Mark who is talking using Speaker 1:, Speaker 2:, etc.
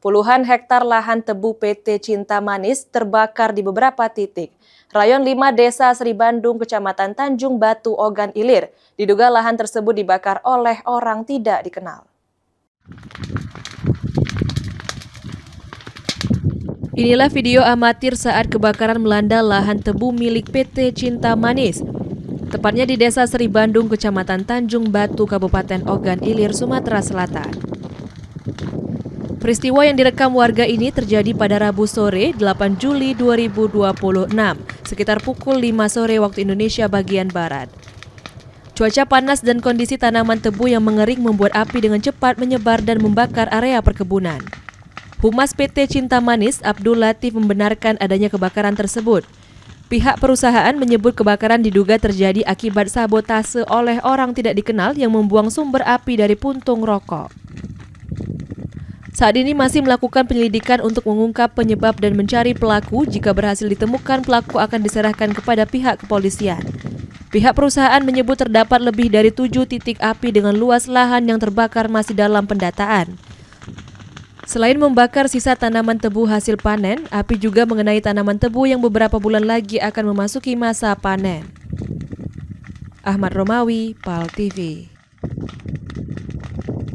Speaker 1: Puluhan hektar lahan tebu PT Cinta Manis terbakar di beberapa titik. Rayon 5 Desa Sri Bandung, Kecamatan Tanjung Batu, Ogan Ilir. Diduga lahan tersebut dibakar oleh orang tidak dikenal. Inilah video amatir saat kebakaran melanda lahan tebu milik PT Cinta Manis. Tepatnya di Desa Sri Bandung, Kecamatan Tanjung Batu, Kabupaten Ogan Ilir, Sumatera Selatan. Peristiwa yang direkam warga ini terjadi pada Rabu sore 8 Juli 2026, sekitar pukul 5 sore waktu Indonesia bagian Barat. Cuaca panas dan kondisi tanaman tebu yang mengering membuat api dengan cepat menyebar dan membakar area perkebunan. Humas PT Cinta Manis, Abdul Latif, membenarkan adanya kebakaran tersebut. Pihak perusahaan menyebut kebakaran diduga terjadi akibat sabotase oleh orang tidak dikenal yang membuang sumber api dari puntung rokok. Saat ini masih melakukan penyelidikan untuk mengungkap penyebab dan mencari pelaku. Jika berhasil ditemukan, pelaku akan diserahkan kepada pihak kepolisian. Pihak perusahaan menyebut terdapat lebih dari 7 titik api dengan luas lahan yang terbakar masih dalam pendataan. Selain membakar sisa tanaman tebu hasil panen, api juga mengenai tanaman tebu yang beberapa bulan lagi akan memasuki masa panen. Ahmad Romawi, PAL TV.